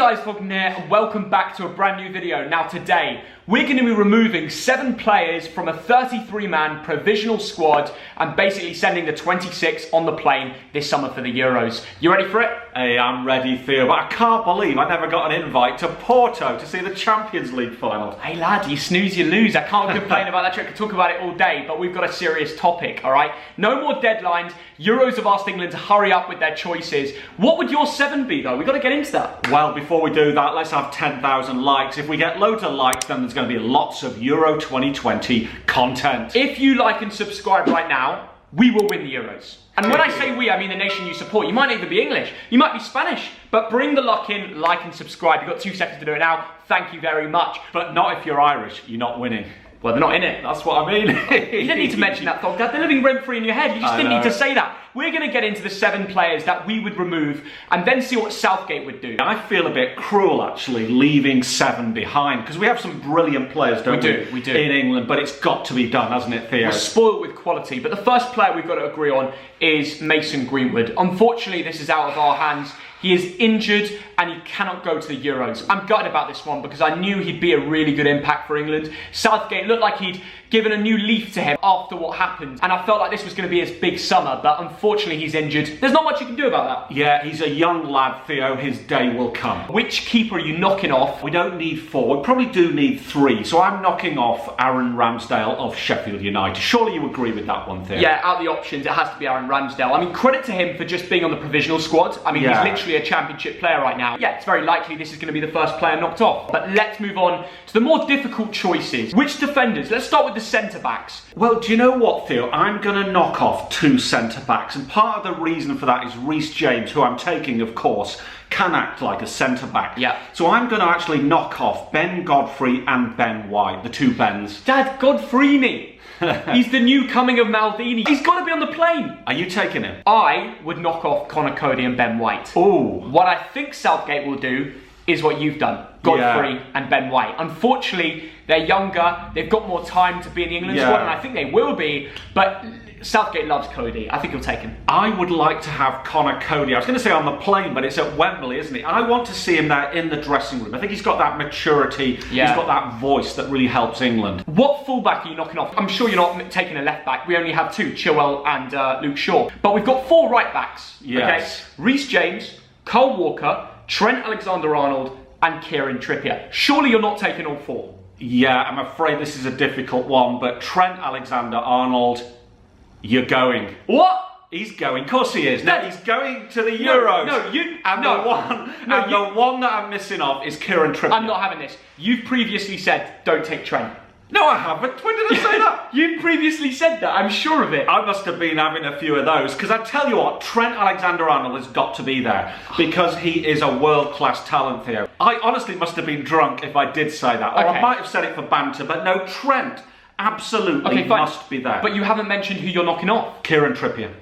guys, Thogden here, and welcome back to a brand new video. Now today, we're going to be removing 7 players from a 33-man provisional squad and basically sending the 26 on the plane this summer for the Euros. You ready for it? Hey, I'm ready, Theo, but I can't believe I never got an invite to Porto to see the Champions League final. Hey lad, you snooze, you lose. I can't complain about that trip. I could talk about it all day, but we've got a serious topic, alright? No more deadlines. Euros have asked England to hurry up with their choices. What would your 7 be though? We've got to get into that. Well, before we do that, let's have 10,000 likes. If we get loads of likes, then there's going to be lots of Euro 2020 content. If you like and subscribe right now, we will win the Euros. And when I say we, I mean the nation you support. You might not even be English, you might be Spanish, but bring the luck in, like and subscribe. You've got 2 seconds to do it now. Thank you very much. But not if you're Irish, you're not winning. Well, they're not in it. That's what I mean. You didn't need to mention that, Thog Dad. They're living rent-free in your head. You just didn't need to say that. We're going to get into the 7 players that we would remove and then see what Southgate would do. I feel a bit cruel, actually, leaving 7 behind, because we have some brilliant players, don't we? We do. In England, but it's got to be done, hasn't it, Theo? We're spoiled with quality, but the first player we've got to agree on is Mason Greenwood. Unfortunately, this is out of our hands. He is injured and he cannot go to the Euros. I'm gutted about this one because I knew he'd be a really good impact for England. Southgate looked like he'd given a new leaf to him after what happened, and I felt like this was going to be his big summer, but unfortunately he's injured. There's not much you can do about that. Yeah, he's a young lad, Theo. His day will come. Which keeper are you knocking off? We don't need 4. We probably do need 3. So I'm knocking off Aaron Ramsdale of Sheffield United. Surely you agree with that one, Theo? Yeah, out of the options, it has to be Aaron Ramsdale. I mean, credit to him for just being on the provisional squad. I mean, he's literally a championship player right now. Yeah, it's very likely this is going to be the first player knocked off. But let's move on to the more difficult choices. Which defenders? Let's start with the centre-backs. Well, do you know what, Theo? I'm going to knock off 2 centre-backs, and part of the reason for that is Reece James, who I'm taking, of course, can act like a centre-back. Yeah. So I'm going to actually knock off Ben Godfrey and Ben White, the 2 Bens. Dad, Godfrey. He's the new coming of Maldini. He's got to be on the plane. Are you taking him? I would knock off Connor Cody and Ben White. Ooh. What I think Southgate will do is what you've done. Godfrey and Ben White. Unfortunately, they're younger, they've got more time to be in the England squad, and I think they will be, but Southgate loves Cody. I think he'll take him. I would like to have Connor Cody. I was going to say on the plane, but it's at Wembley, isn't it? I want to see him there in the dressing room. I think he's got that maturity, he's got that voice that really helps England. What fullback are you knocking off? I'm sure you're not taking a left back. We only have 2, Chilwell and Luke Shaw. But we've got 4 right backs. Yes. Okay? Reece James, Kyle Walker, Trent Alexander-Arnold, and Kieran Trippier. Surely you're not taking all 4. Yeah, I'm afraid this is a difficult one, but Trent Alexander-Arnold, you're going. What? He's going. Of course he is. Now he's going to the Euros. The one that I'm missing off is Kieran Trippier. I'm not having this. You've previously said don't take Trent. No, I haven't. When did I say that? You previously said that, I'm sure of it. I must have been having a few of those, because I tell you what, Trent Alexander-Arnold has got to be there, because he is a world-class talent, Theo. I honestly must have been drunk if I did say that, or I might have said it for banter, but no, Trent absolutely must be there. But you haven't mentioned who you're knocking off. Kieran Trippier.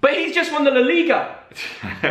But he's just won the La Liga.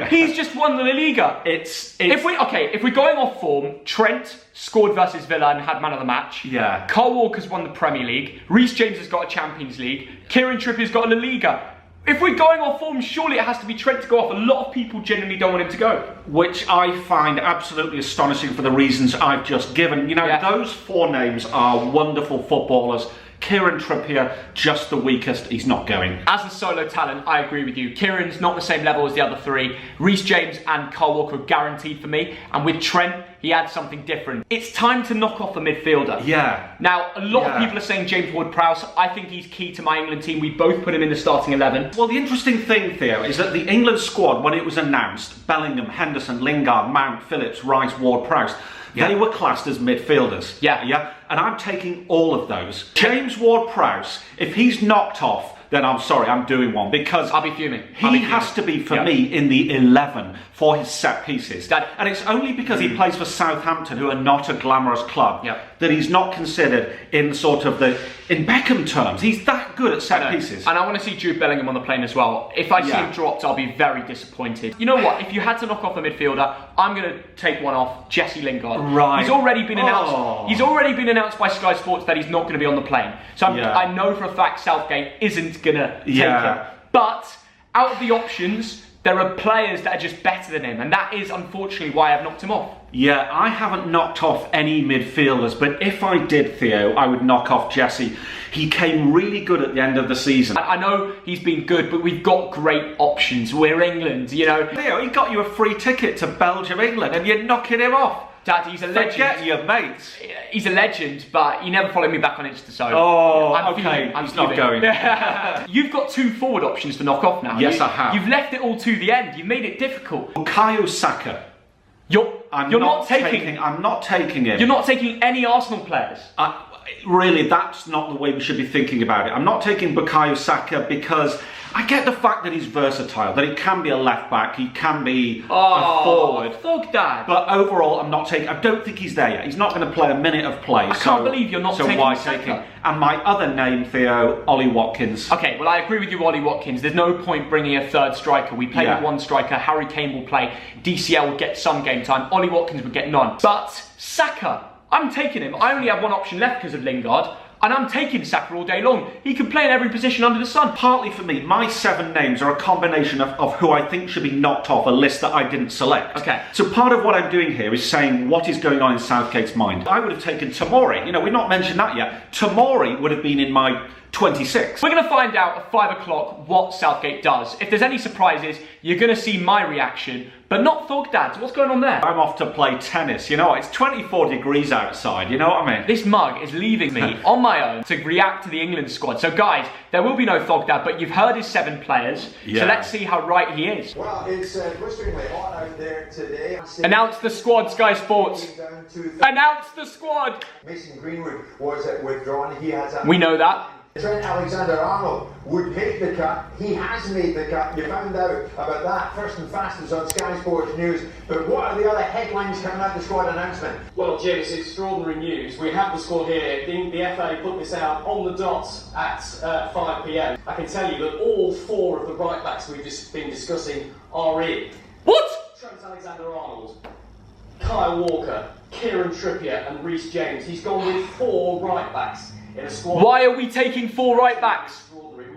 He's just won the La Liga. If we're going off form, Trent scored versus Villa and had man of the match. Yeah. Kyle Walker's won the Premier League. Reece James has got a Champions League. Kieran Trippier's got a La Liga. If we're going off form, surely it has to be Trent to go off. A lot of people genuinely don't want him to go. Which I find absolutely astonishing for the reasons I've just given. You know, those 4 names are wonderful footballers. Kieran Trippier, just the weakest, he's not going. As a solo talent, I agree with you. Kieran's not the same level as the other 3. Reece James and Kyle Walker are guaranteed for me. And with Trent, he adds something different. It's time to knock off a midfielder. Yeah. Now, a lot of people are saying James Ward-Prowse. I think he's key to my England team. We both put him in the starting 11. Well, the interesting thing, Theo, is that the England squad, when it was announced, Bellingham, Henderson, Lingard, Mount, Phillips, Rice, Ward-Prowse, they were classed as midfielders. Yeah. And I'm taking all of those. James Ward-Prowse, if he's knocked off, then I'm sorry, I'm doing one, because I'll be fuming. He has to be, for me, in the 11 for his set pieces. And it's only because he plays for Southampton, who are not a glamorous club, that he's not considered in sort of in Beckham terms. He's that good at set pieces. And I want to see Jude Bellingham on the plane as well. If I see him dropped, I'll be very disappointed. You know what? If you had to knock off a midfielder, I'm going to take one off, Jesse Lingard. Right. He's already been announced. He's already been announced by Sky Sports that he's not going to be on the plane. So I know for a fact Southgate isn't going to take him. But out of the options, there are players that are just better than him, and that is unfortunately why I've knocked him off. Yeah, I haven't knocked off any midfielders, but if I did, Theo, I would knock off Jesse. He came really good at the end of the season. I know he's been good, but we've got great options. We're England, you know. Theo, he got you a free ticket to Belgium, England, and you're knocking him off. Dad, he's a legend. Forget your mates. He's a legend, but he never followed me back on Insta, so... Oh, I'm not going. You've got 2 forward options to knock off now. Yes, I have. You've left it all to the end. You've made it difficult. Bukayo Saka. I'm not taking him. You're not taking any Arsenal players. Really, that's not the way we should be thinking about it. I'm not taking Bukayo Saka because I get the fact that he's versatile, that he can be a left back, he can be a forward. Thug Dad. But overall, I don't think he's there yet. He's not going to play a minute of play. I can't believe you're not taking So why Saka? take him? And my other name, Theo, Ollie Watkins. Okay, well, I agree with you, Ollie Watkins. There's no point bringing a third striker. We play with one striker. Harry Kane will play. DCL will get some game time. Ollie Watkins would get none. But Saka, I'm taking him. I only have one option left because of Lingard. And I'm taking Saka all day long. He can play in every position under the sun. Partly for me, my 7 names are a combination of who I think should be knocked off a list that I didn't select. Okay. So part of what I'm doing here is saying what is going on in Southgate's mind. I would have taken Tomori. You know, we've not mentioned that yet. Tomori would have been in my 26. We're going to find out at 5 o'clock what Southgate does. If there's any surprises, you're going to see my reaction, but not Thug Dad's. What's going on there? I'm off to play tennis. You know, it's 24 degrees outside. You know what I mean? This mug is leaving me on my own to react to the England squad. So guys, there will be no Thug Dad, but you've heard his 7 players. Yeah. So let's see how right he is. Well, it's blisteringly hot out there today. Announce the squad, Sky Sports. Announce the squad. Mason Greenwood was withdrawn. He has we know that. Trent Alexander-Arnold would make the cut. He has made the cut. You found out about that first and fastest on Sky Sports News. But what are the other headlines coming out of the squad announcement? Well, Jim, it's extraordinary news. We have the squad here. The FA put this out on the dot at 5 p.m. I can tell you that all 4 of the right backs we've just been discussing are in. What? Trent Alexander-Arnold, Kyle Walker, Kieran Trippier and Reece James. He's gone with 4 right backs. In a squad. Why are we taking 4 right backs?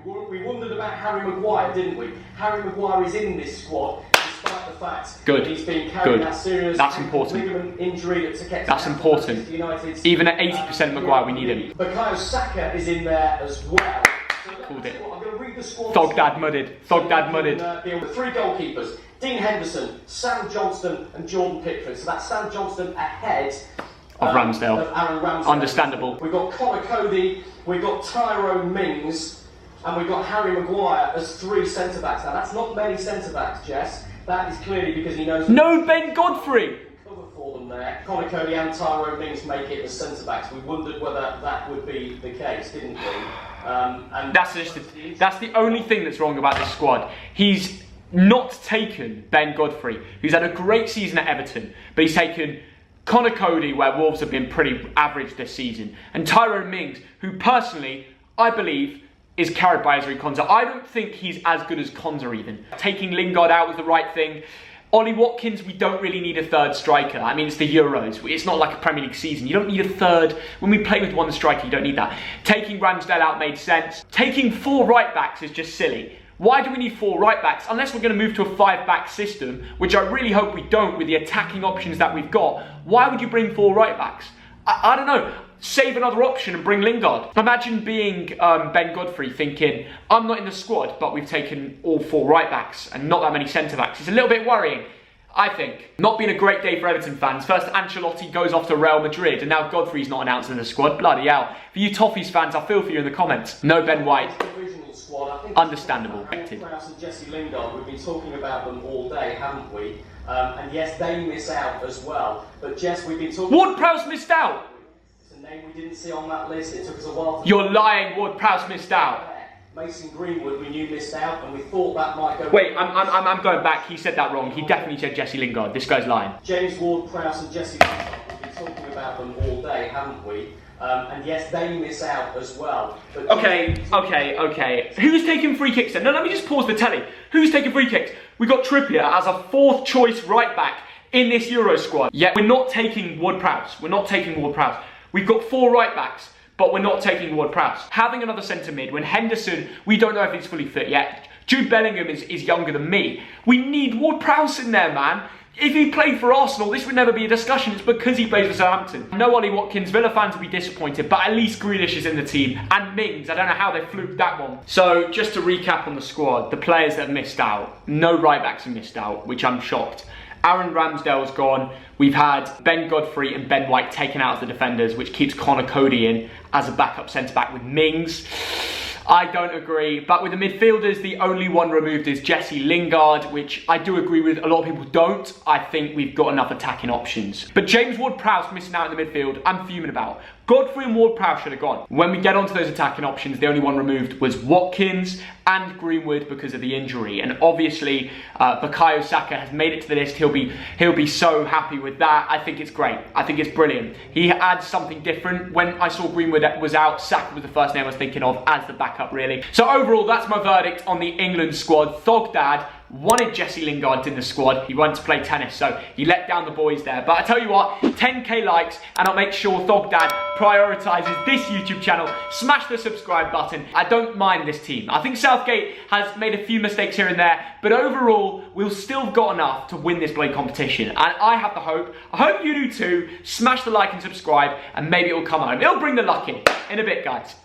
We wondered about Harry Maguire, didn't we? Harry Maguire is in this squad despite the fact that he's been carrying that serious ligament injury that took That's important. Even at 80% Maguire, we need him. Bukayo Saka is in there as well. Called it. I'm going to read the squad. Thug Dad mudded. Thug Dad mudded. The 3 goalkeepers: Dean Henderson, Sam Johnston, and Jordan Pickford. So that's Sam Johnston ahead of Ramsdale. Of Aaron Ramsdale. Understandable. We've got Connor Cody, we've got Tyrone Mings, and we've got Harry Maguire as 3 centre-backs. Now, that's not many centre-backs, Jess. That is clearly because he knows... No Ben Godfrey! ...cover for them there. Connor Cody and Tyrone Mings make it as centre-backs. We wondered whether that would be the case, didn't we? And that's the only thing that's wrong about this squad. He's not taken Ben Godfrey, who's had a great season at Everton, but he's taken Connor Cody, where Wolves have been pretty average this season, and Tyrone Mings, who personally, I believe, is carried by Ezri Konsa. I don't think he's as good as Konsa even. Taking Lingard out was the right thing. Ollie Watkins, we don't really need a third striker. I mean, it's the Euros. It's not like a Premier League season. You don't need a third. When we play with 1 striker, you don't need that. Taking Ramsdale out made sense. Taking 4 right backs is just silly. Why do we need 4 right backs? Unless we're going to move to a 5-back system, which I really hope we don't with the attacking options that we've got. Why would you bring 4 right backs? I don't know. Save another option and bring Lingard. Imagine being Ben Godfrey thinking, I'm not in the squad, but we've taken all 4 right backs and not that many centre backs. It's a little bit worrying, I think. Not been a great day for Everton fans. First Ancelotti goes off to Real Madrid, and now Godfrey's not announced in the squad. Bloody hell. For you Toffees fans, I feel for you in the comments. No Ben White. Understandable. Prowse and Jesse Lingard, we've been talking about them all day, haven't we? And yes, they miss out as well. But Jess, we've been talking... Ward-Prowse missed out! It's a name we didn't see on that list. It took us a while to... You're lying, Ward-Prowse missed out. Mason Greenwood, we knew missed out, and we thought that might go... Wait, I'm going back. He said that wrong. He definitely said Jesse Lingard. This guy's lying. James Ward-Prowse and Jesse Lingard, we've been talking about them all day, haven't we? And yes, they miss out as well. But Okay. Who's taking free kicks then? No, let me just pause the telly. Who's taking free kicks? We got Trippier as a 4th choice right back in this Euro squad. Yet we're not taking Ward-Prowse. We've got 4 right backs, but we're not taking Ward-Prowse. Having another centre mid when Henderson, we don't know if he's fully fit yet. Jude Bellingham is younger than me. We need Ward-Prowse in there, man. If he played for Arsenal, this would never be a discussion. It's because he plays for Southampton. No Ollie Watkins. Villa fans will be disappointed, but at least Grealish is in the team. And Mings, I don't know how they fluked that one. So, just to recap on the squad, the players that have missed out. No right-backs have missed out, which I'm shocked. Aaron Ramsdale's gone. We've had Ben Godfrey and Ben White taken out as the defenders, which keeps Connor Cody in as a backup centre-back with Mings. I don't agree, but with the midfielders, the only one removed is Jesse Lingard, which I do agree with. A lot of people don't. I think we've got enough attacking options. But James Ward-Prowse missing out in the midfield, I'm fuming about. Godfrey and Ward-Prowse should have gone. When we get onto those attacking options, the only one removed was Watkins and Greenwood because of the injury. And obviously, Bukayo Saka has made it to the list. He'll be so happy with that. I think it's great. I think it's brilliant. He adds something different. When I saw Greenwood was out, Saka was the first name I was thinking of as the backup, really. So overall, that's my verdict on the England squad. Thogdad wanted Jesse Lingard in the squad. He wanted to play tennis, so he let down the boys there. But I tell you what, 10k likes, and I'll make sure Thogdad prioritises this YouTube channel. Smash the subscribe button. I don't mind this team. I think Southgate has made a few mistakes here and there, but overall, we've still got enough to win this blade competition. And I have the hope. I hope you do too. Smash the like and subscribe, and maybe it'll come home. It'll bring the luck in a bit, guys.